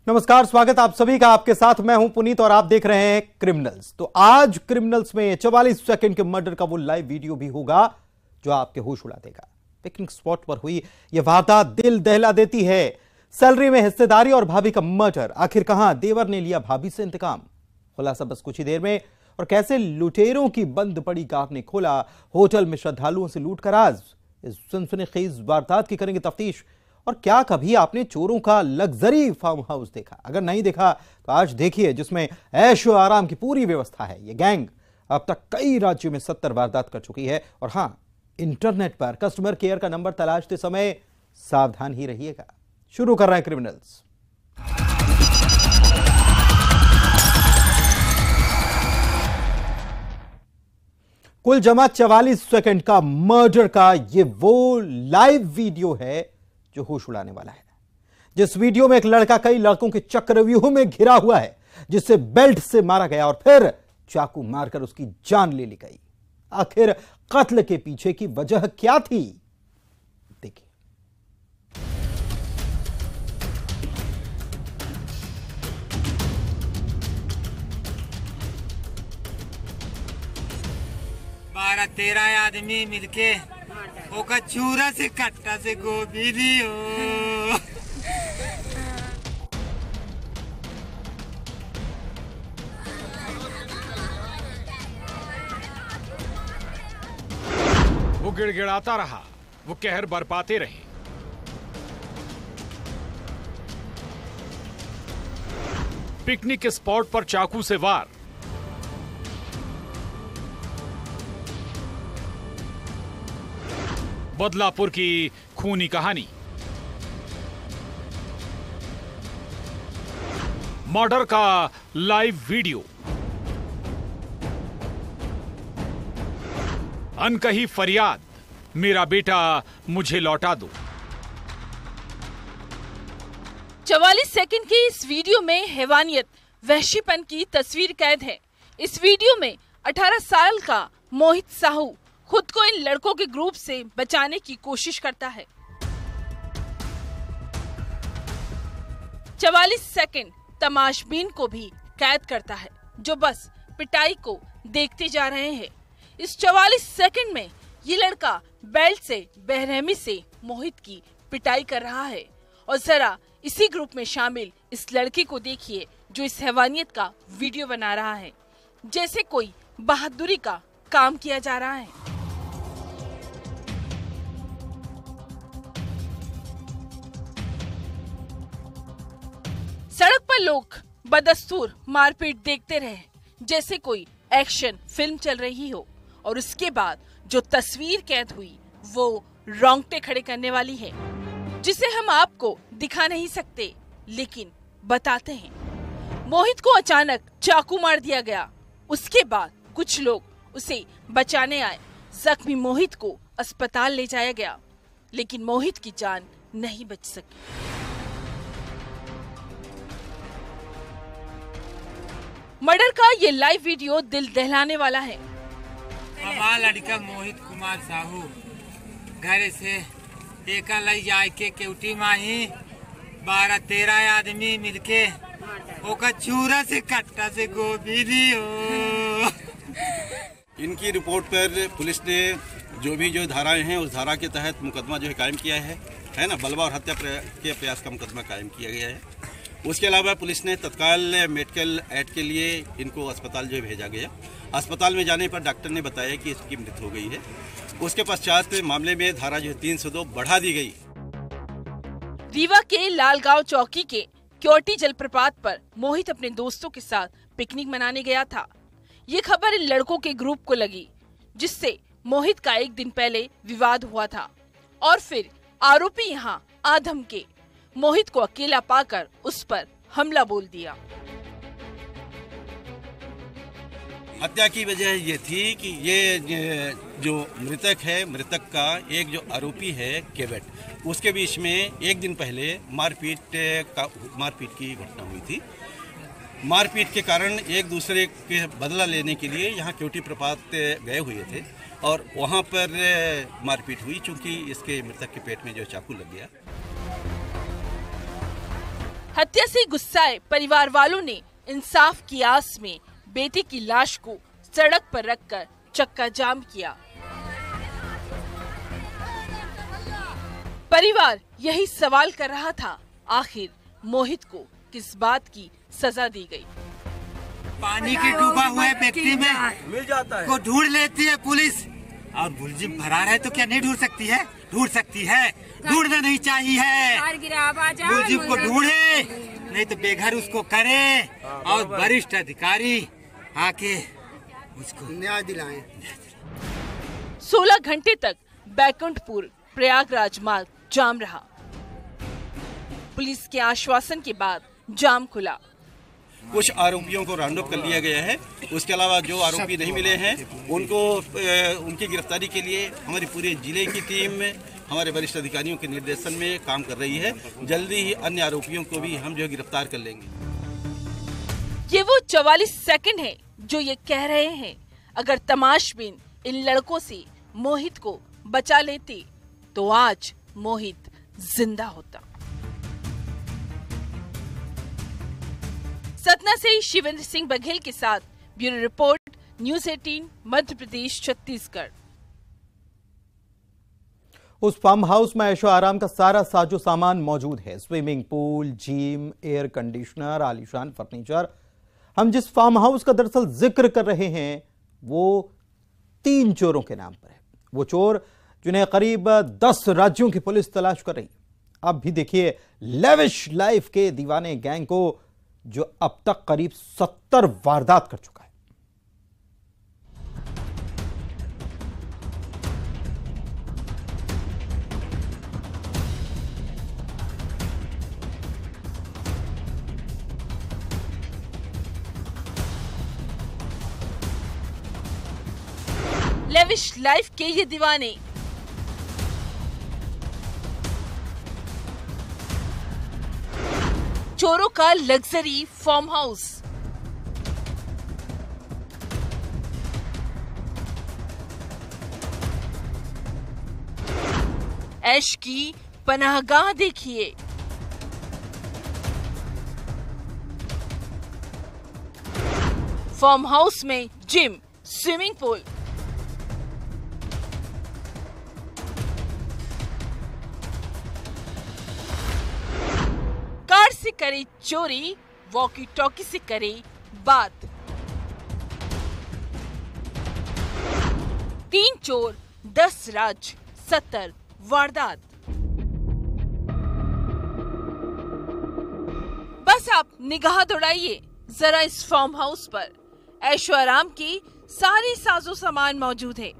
नमस्कार, स्वागत आप सभी का। आपके साथ मैं हूं पुनीत और आप देख रहे हैं क्रिमिनल्स। तो आज क्रिमिनल्स में 44 सेकंड के मर्डर का वो लाइव वीडियो भी होगा जो आपके होश उड़ा देगा। पिकनिक स्पॉट पर हुई यह वारदात दिल दहला देती है। सैलरी में हिस्सेदारी और भाभी का मर्डर। आखिर कहां देवर ने लिया भाभी से इंतकाम? खुलासा बस कुछ ही देर में। और कैसे लुटेरों की बंद पड़ी कार ने खोला होटल में श्रद्धालुओं से लूट का राज। इस सनसनीखेज वारदात की करेंगे तफ्तीश। और क्या कभी आपने चोरों का लग्जरी फार्म हाउस देखा? अगर नहीं देखा तो आज देखिए, जिसमें ऐशो आराम की पूरी व्यवस्था है। यह गैंग अब तक कई राज्यों में 70 वारदात कर चुकी है। और हां, इंटरनेट पर कस्टमर केयर का नंबर तलाशते समय सावधान ही रहिएगा। शुरू कर रहे हैं क्रिमिनल्स। कुल जमा 44 सेकंड का मर्डर का यह वो लाइव वीडियो है जो होश उड़ाने वाला है। जिस वीडियो में एक लड़का कई लड़कों के चक्रव्यूह में घिरा हुआ है, जिसे बेल्ट से मारा गया और फिर चाकू मारकर उसकी जान ले ली गई। आखिर कत्ल के पीछे की वजह क्या थी? देखिए। बारह 13 आदमी मिलके ओका चूरा से कट्टा से गोभी लियो। वो गिड़गिड़ाता रहा, वो कहर बरपाते रहे। पिकनिक स्पॉट पर चाकू से वार। बदलापुर की खूनी कहानी। मर्डर का लाइव वीडियो। अनकही फरियाद, मेरा बेटा मुझे लौटा दो। 44 सेकंड की इस वीडियो में हैवानियत, वहशीपन की तस्वीर कैद है। इस वीडियो में 18 साल का मोहित साहू खुद को इन लड़कों के ग्रुप से बचाने की कोशिश करता है। 44 सेकंड तमाशबीन को भी कैद करता है, जो बस पिटाई को देखते जा रहे हैं। इस 44 सेकंड में ये लड़का बेल्ट से बेरहमी से मोहित की पिटाई कर रहा है। और जरा इसी ग्रुप में शामिल इस लड़के को देखिए जो इस हैवानियत का वीडियो बना रहा है, जैसे कोई बहादुरी का काम किया जा रहा है। सड़क पर लोग बदस्तूर मारपीट देखते रहे, जैसे कोई एक्शन फिल्म चल रही हो। और उसके बाद जो तस्वीर कैद हुई वो रोंगटे खड़े करने वाली है, जिसे हम आपको दिखा नहीं सकते, लेकिन बताते हैं। मोहित को अचानक चाकू मार दिया गया। उसके बाद कुछ लोग उसे बचाने आए। जख्मी मोहित को अस्पताल ले जाया गया, लेकिन मोहित की जान नहीं बच सकी। मर्डर का ये लाइव वीडियो दिल दहलाने वाला है। हमारा लड़का मोहित कुमार साहू घर से एक लाई जाए के केवटी माही 12 13 आदमी मिलके ओका चूरा से कट्टा से गोभी लियो। इनकी रिपोर्ट पर पुलिस ने जो धाराएं हैं उस धारा के तहत मुकदमा जो है कायम किया है ना, बलवा और हत्या के प्रयास का मुकदमा कायम किया गया है। उसके अलावा पुलिस ने तत्काल मेडिकल एड के लिए इनको अस्पताल जो है भेजा गया। अस्पताल में जाने पर डॉक्टर ने बताया कि इसकी मृत्यु हो गई है। उसके पश्चात मामले में धारा जो है 302 बढ़ा दी गई। रीवा के लालगांव चौकी के क्योटी जलप्रपात पर मोहित अपने दोस्तों के साथ पिकनिक मनाने गया था। ये खबर इन लड़कों के ग्रुप को लगी, जिससे मोहित का एक दिन पहले विवाद हुआ था। और फिर आरोपी यहाँ आधम के मोहित को अकेला पाकर उस पर हमला बोल दिया। हत्या की वजह ये थी कि ये जो मृतक है, मृतक का एक जो आरोपी है केवेट, उसके बीच में एक दिन पहले मारपीट की घटना हुई थी। मारपीट के कारण एक दूसरे के बदला लेने के लिए यहाँ क्योटी प्रपात गए हुए थे और वहाँ पर मारपीट हुई, चूंकि इसके मृतक के पेट में जो चाकू लग गया। हत्या से गुस्साए परिवार वालों ने इंसाफ की आस में बेटे की लाश को सड़क पर रखकर चक्का जाम किया। परिवार यही सवाल कर रहा था, आखिर मोहित को किस बात की सजा दी गई। पानी के डूबा हुआ व्यक्ति में मिल जाता है को ढूंढ लेती है पुलिस, और मुलजिम फरार है तो क्या नहीं ढूंढ सकती है? ढूंढ सकती है, ढूंढना नहीं चाहिए। मुलजिम को ढूंढे, नहीं तो बेघर उसको करे और वरिष्ठ अधिकारी आके उसको न्याय दिलाएं। 16 घंटे तक बैकुंठपुर प्रयागराज मार्ग जाम रहा। पुलिस के आश्वासन के बाद जाम खुला। कुछ आरोपियों को राउंड अप कर लिया गया है। उसके अलावा जो आरोपी नहीं मिले हैं उनको उनकी गिरफ्तारी के लिए हमारी पूरे जिले की टीम हमारे वरिष्ठ अधिकारियों के निर्देशन में काम कर रही है। जल्दी ही अन्य आरोपियों को भी हम जो गिरफ्तार कर लेंगे। ये वो 44 सेकंड है जो ये कह रहे हैं, अगर तमाशबीन इन लड़कों से मोहित को बचा लेते तो आज मोहित जिंदा होता। सतना से शिवेंद्र सिंह बघेल के साथ bureau report, news 18 Madhya Pradesh Chhattisgarh. उस फार्म हाउस में ऐशो आराम का सारा साजो सामान मौजूद है। Swimming pool, gym, air conditioner, आलीशान फर्नीचर। हम जिस फार्म हाउस का दरअसल जिक्र कर रहे हैं वो 3 चोरों के नाम पर है। वो चोर जिन्हें करीब 10 राज्यों की पुलिस तलाश कर रही। अब भी देखिए लेविश लाइफ के दीवाने गैंग को, जो अब तक करीब 70 वारदात कर चुका है। लेविश लाइफ के ये दीवाने चोरों का लग्जरी फार्म हाउस। ऐश की पनाहगाह देखिए। फार्म हाउस में जिम, स्विमिंग पूल, कार से करे चोरी, वॉकी टॉकी से करे बात। 3 चोर, 10 राज, 70 वारदात। बस आप निगाह दौड़ाइए जरा इस फार्म हाउस पर। ऐशो आराम की सारी साजो सामान मौजूद है।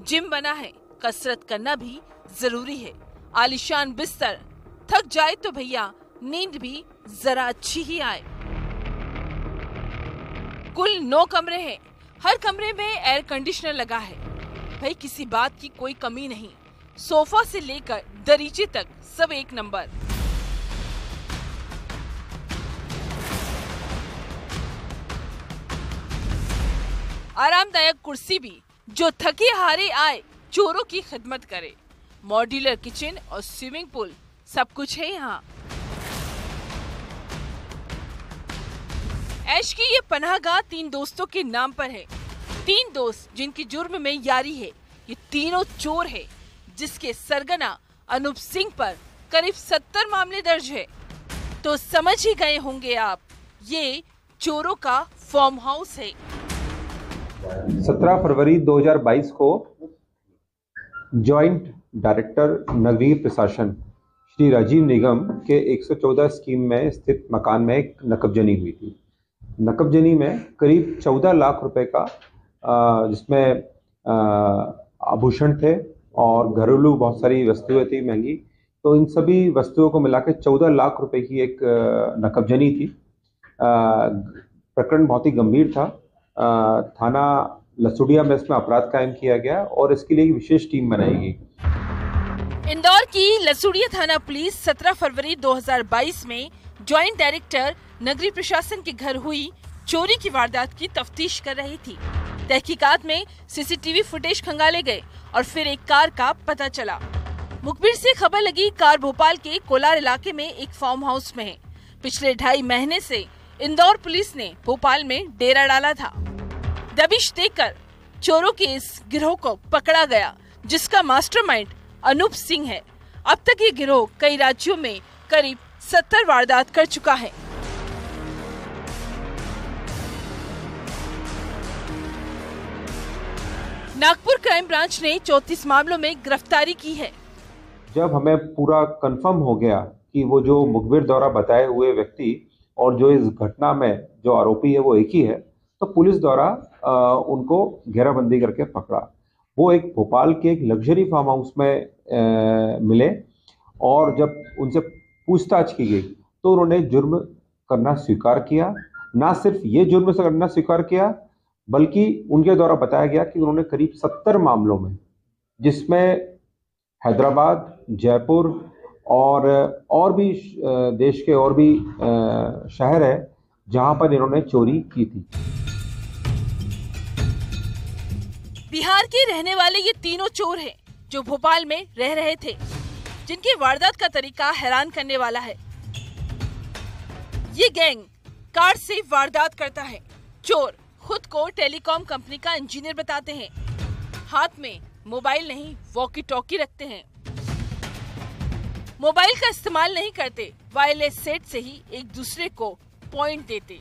जिम बना है, कसरत करना भी जरूरी है। आलीशान बिस्तर, थक जाए तो भैया नींद भी जरा अच्छी ही आए। कुल 9 कमरे हैं। हर कमरे में एयर कंडीशनर लगा है। भाई किसी बात की कोई कमी नहीं। सोफा से लेकर दरीचे तक सब एक नंबर। आरामदायक कुर्सी भी, जो थके हारे आए चोरों की खिदमत करे। मॉड्यूलर किचन और स्विमिंग पूल, सब कुछ है यहाँ। ऐश की ये पनाहगाह 3 दोस्तों के नाम पर है। 3 दोस्त जिनकी जुर्म में यारी है। ये तीनों चोर है, जिसके सरगना अनूप सिंह पर करीब 70 मामले दर्ज है। तो समझ ही गए होंगे आप, ये चोरों का फार्म हाउस है। 17 फरवरी 2022 को जॉइंट डायरेक्टर नगरीय प्रशासन श्री राजीव निगम के 114 स्कीम में स्थित मकान में एक नकबजनी हुई थी। नकबजनी में करीब 14 लाख रुपए का, जिसमें आभूषण थे और घरेलू बहुत सारी वस्तुएं थी महंगी, तो इन सभी वस्तुओं को मिलाकर 14 लाख रुपए की एक नकबजनी थी। प्रकरण बहुत ही गंभीर था। थाना लसुड़िया में इसमें अपराध कायम किया गया और इसके लिए एक विशेष टीम बनाई गई। इंदौर की लसुड़िया थाना पुलिस 17 फरवरी 2022 में ज्वाइंट डायरेक्टर नगरीय प्रशासन के घर हुई चोरी की वारदात की तफ्तीश कर रही थी। तहकीकात में सीसीटीवी फुटेज खंगाले गए और फिर एक कार का पता चला। मुखबिर से खबर लगी कार भोपाल के कोलार इलाके में एक फार्म हाउस में है। पिछले 2.5 महीने से इंदौर पुलिस ने भोपाल में डेरा डाला था। दबिश देकर चोरों के इस गिरोह को पकड़ा गया, जिसका मास्टरमाइंड अनूप सिंह है। अब तक ये गिरोह कई राज्यों में करीब 70 वारदात कर चुका है। नागपुर क्राइम ब्रांच ने 34 मामलों में गिरफ्तारी की है। जब हमें पूरा कंफर्म हो गया कि वो जो मुखबिर द्वारा बताए हुए व्यक्ति और जो इस घटना में जो आरोपी है वो एक ही है, तो पुलिस द्वारा उनको घेराबंदी करके पकड़ा। वो एक भोपाल के एक लग्जरी फार्म हाउस में मिले और जब उनसे पूछताछ की गई तो उन्होंने जुर्म करना स्वीकार किया। ना सिर्फ ये जुर्म से करना स्वीकार किया, बल्कि उनके द्वारा बताया गया कि उन्होंने करीब 70 मामलों में, जिसमें हैदराबाद, जयपुर और भी देश के और भी शहर है जहां पर इन्होंने चोरी की थी। बिहार के रहने वाले ये तीनों चोर हैं जो भोपाल में रह रहे थे, जिनकी वारदात का तरीका हैरान करने वाला है। ये गैंग कार से वारदात करता है। चोर खुद को टेलीकॉम कंपनी का इंजीनियर बताते हैं। हाथ में मोबाइल नहीं, वॉकी टॉकी रखते हैं। मोबाइल का इस्तेमाल नहीं करते, वायरलेस सेट से ही एक दूसरे को पॉइंट देते।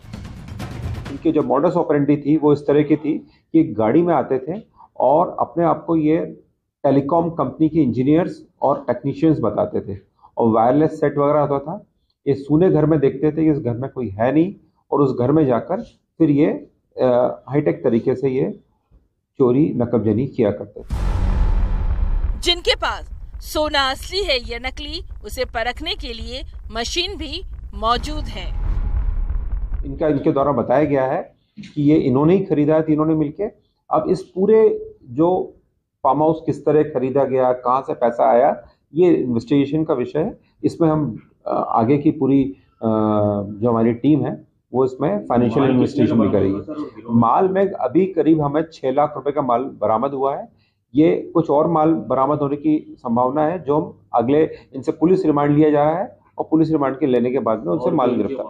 इनकी जो मॉडस ऑपरेंडी थी वो इस तरह की थी कि गाड़ी में आते थे और अपने आप को ये टेलीकॉम कंपनी के इंजीनियर्स और टेक्नीशियंस बताते थे और वायरलेस सेट वगैरह होता था। ये सूने घर में देखते थे कि इस घर में कोई है नहीं और उस घर में जाकर फिर ये हाईटेक तरीके से ये चोरी नकबजनी किया करते थे। जिनके पास सोना असली है या नकली, उसे परखने के लिए मशीन भी मौजूद है। इनके द्वारा बताया गया है कि ये इन्होंने ही खरीदा है तीनों ने मिलके। अब इस पूरे जो फार्म हाउस किस तरह खरीदा गया, कहाँ से पैसा आया, ये इन्वेस्टिगेशन का विषय है। इसमें हम आगे की पूरी जो हमारी टीम है वो इसमें फाइनेंशियल इन्वेस्टिगेशन भी करेगी। माल में अभी करीब हमें 6 लाख रुपए का माल बरामद हुआ है। ये कुछ और माल बरामद होने की संभावना है, जो हम अगले इनसे पुलिस रिमांड लिया जा रहा है और पुलिस रिमांड के लेने के बाद में उनसे माल गिरफ्तार।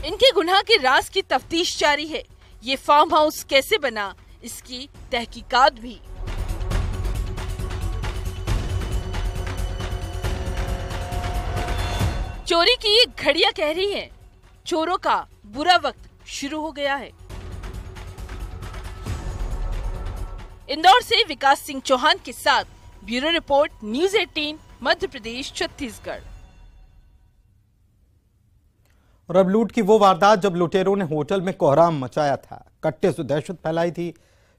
इनके गुनाह के राज की तफ्तीश जारी है। ये फार्म हाउस कैसे बना, इसकी तहकीकात भी। चोरी की ये घड़ियां कह रही हैं, चोरों का बुरा वक्त शुरू हो गया है। इंदौर से विकास सिंह चौहान के साथ bureau report, news 18, Madhya Pradesh, Chhattisgarh. और अब लूट की वो वारदात जब लुटेरों ने होटल में कोहराम मचाया था, कट्टे से दहशत फैलाई थी,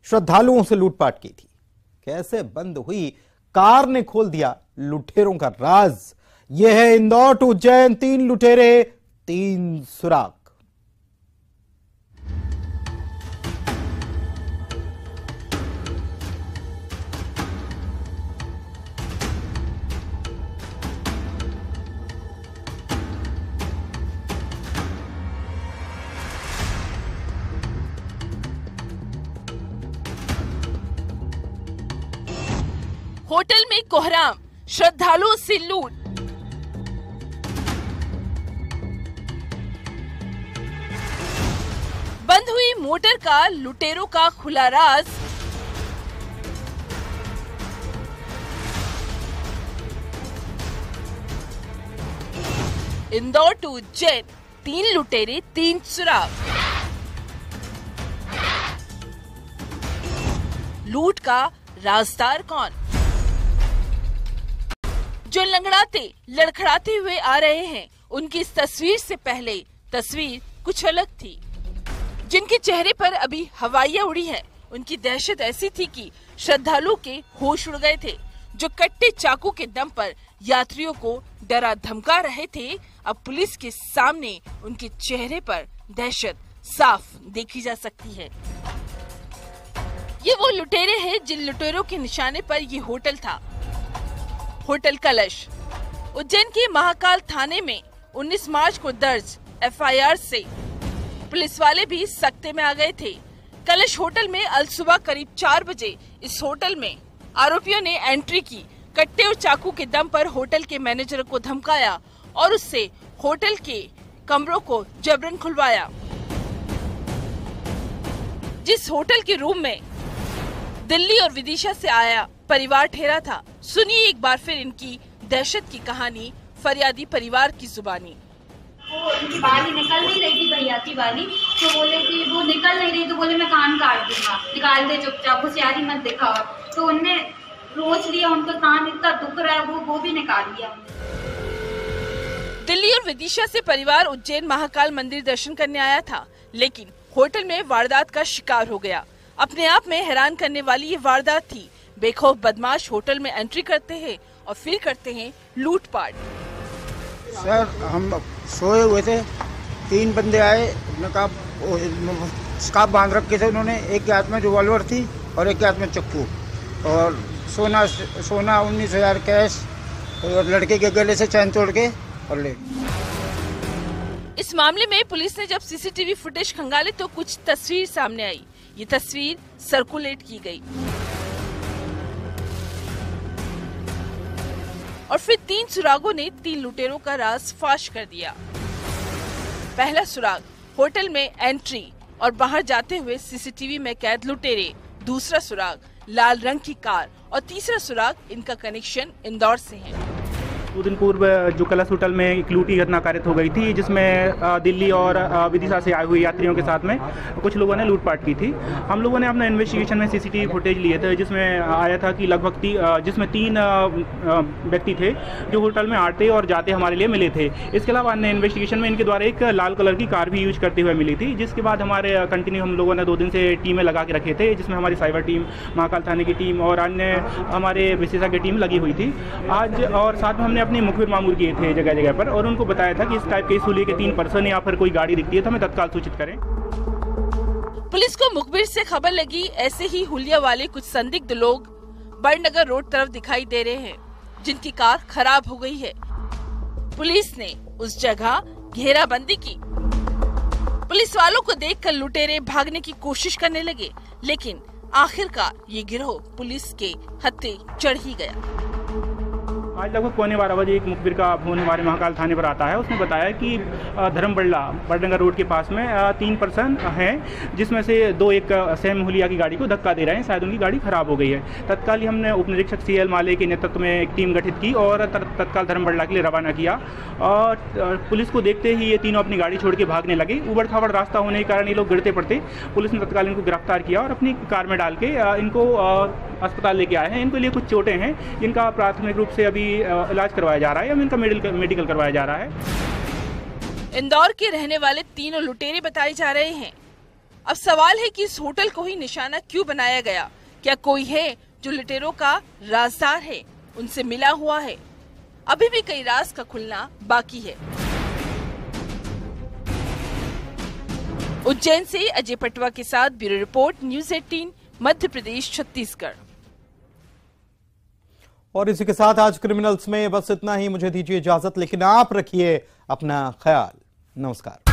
श्रद्धालुओं से लूटपाट की थी। कैसे बंद हुई कार ने खोल दिया लुटेरों का राज। यह है इंदौर टू उज्जैन, 3 लुटेरे 3 सुराग। होटल में कोहराम, श्रद्धालुओं से लूट। बंद हुई मोटर का लुटेरों का खुला राज। इंदौर टू उज्जैन, 3 लुटेरे 3 सुराग। लूट का राजदार कौन? जो लंगड़ाते लड़खड़ाते हुए आ रहे हैं, उनकी इस तस्वीर से पहले तस्वीर कुछ अलग थी। जिनके चेहरे पर अभी हवाइयां उड़ी हैं, उनकी दहशत ऐसी थी कि श्रद्धालुओं के होश उड़ गए थे। जो कट्टे चाकू के दम पर यात्रियों को डरा धमका रहे थे, अब पुलिस के सामने उनके चेहरे पर दहशत साफ देखी जा सकती है। ये वो लुटेरे हैं जिन लुटेरों के निशाने पर ये होटल था, होटल कलश। उज्जैन के महाकाल थाने में 19 मार्च को दर्ज एफआईआर से पुलिस वाले भी सख्ते में आ गए थे। कलश होटल में अल सुबह करीब 4 बजे इस होटल में आरोपियों ने एंट्री की। कट्टे और चाकू के दम पर होटल के मैनेजर को धमकाया और उससे होटल के कमरों को जबरन खुलवाया। जिस होटल के रूम में दिल्ली और विदिशा से आया परिवार ठहरा था, सुनिए एक बार फिर इनकी दहशत की कहानी फरियादी परिवार की जुबानी। वो उनकी बाली निकल नहीं रही थी भैया वाली, तो बोले कि वो निकल नहीं रही, तो बोले मैं कान काट दूंगा, निकाल दे चुपचाप, होशियारी मत दिखाओ। तो उनने रोज लिया, उनका कान इतना दुख रहा है, वो भी निकाल लिया। दिल्ली और विदिशा से परिवार उज्जैन महाकाल मंदिर दर्शन करने आया था, लेकिन होटल में वारदात का शिकार हो गया। अपने आप में हैरान करने वाली ये वारदात थी। बेखौफ बदमाश होटल में एंट्री करते हैं और फिर करते हैं लूटपाट। सर हम सोए हुए थे, 3 बंदे आए, नकाब स्कार्फ बांध रखे थे उन्होंने, एक के हाथ में रिवॉल्वर थी और एक के हाथ में चक्कू, और सोना 19,000 कैश और लड़के के गले से चैन तोड़ के और ले। इस मामले में पुलिस ने जब सीसीटीवी फुटेज खंगाले तो कुछ तस्वीर सामने आई। ये तस्वीर सर्कुलेट की गई और फिर 3 सुरागों ने 3 लुटेरों का राज फाश कर दिया। पहला सुराग होटल में एंट्री और बाहर जाते हुए सीसीटीवी में कैद लुटेरे, दूसरा सुराग लाल रंग की कार और तीसरा सुराग इनका कनेक्शन इंदौर से है। 2 दिन पूर्व जो कलश होटल में एक लूटी घटना कारित हो गई थी, जिसमें दिल्ली और विदिशा से आए हुए यात्रियों के साथ में कुछ लोगों ने लूटपाट की थी। हम लोगों ने अपना इन्वेस्टिगेशन में सीसीटीवी फुटेज लिए थे, जिसमें आया था कि लगभग जिसमें 3 व्यक्ति थे जो होटल में आते और जाते हमारे लिए मिले थे। इसके अलावा अन्य इन्वेस्टिगेशन में इनके द्वारा एक लाल कलर की कार भी यूज करते हुए मिली थी, जिसके बाद हमारे कंटिन्यू हम लोगों ने 2 दिन से टीमें लगा के रखे थे, जिसमें हमारी साइबर टीम, महाकाल थाने की टीम और अन्य हमारे विशेषज्ञ टीम लगी हुई थी आज। और साथ में हमने अपनी मुखबिर मामूर किए थे जगह जगह पर, और उनको बताया था कि इस टाइप के इस हुलिये के 3 पर्सन या फिर कोई गाड़ी दिखती है तो हमें तत्काल सूचित करें। पुलिस को मुखबिर से खबर लगी ऐसे ही हुलिया वाले कुछ संदिग्ध लोग बड़नगर रोड तरफ दिखाई दे रहे हैं, जिनकी कार खराब हो गई है। पुलिस ने उस जगह घेराबंदी की। पुलिस वालों को देखकर लुटेरे भागने की कोशिश करने लगे, लेकिन आखिरकार ये गिरोह पुलिस के हत्थे चढ़ ही गया। आज लगभग 11:15 एक मुखबिर का फोन हमारे महाकाल थाने पर आता है। उसने बताया कि धर्मबल्ला बड़नगर रोड के पास में 3 पर्सन हैं, जिसमें से 2 एक सेम हुलिया की गाड़ी को धक्का दे रहे हैं, शायद उनकी गाड़ी खराब हो गई है। तत्काल ही हमने उप निरीक्षक CL माले के नेतृत्व में एक टीम गठित की और तत्काल धर्मबल्ला के लिए रवाना किया। और पुलिस को देखते ही ये तीनों अपनी गाड़ी छोड़ के भागने लगे। उबड़ खाबड़ रास्ता होने के कारण ये लोग गिरते पड़ते। पुलिस ने तत्काल इनको गिरफ्तार किया और अपनी कार में डाल के इनको अस्पताल लेके आए हैं। इनके लिए कुछ चोटें हैं, जिनका प्राथमिक रूप से अभी इलाज करवाया जा रहा है, इनका मेडिकल करवाया जा रहा है। इंदौर के रहने वाले तीनों लुटेरे बताए जा रहे हैं। अब सवाल है कि इस होटल को ही निशाना क्यों बनाया गया? क्या कोई है जो लुटेरों का राजदार है, उनसे मिला हुआ है? अभी भी कई राज का खुलना बाकी है। उज्जैन से अजय पटवा के साथ bureau report, news 18, Madhya Pradesh, Chhattisgarh. और इसी के साथ आज क्रिमिनल्स में बस इतना ही। मुझे दीजिए इजाजत, लेकिन आप रखिए अपना ख्याल। नमस्कार।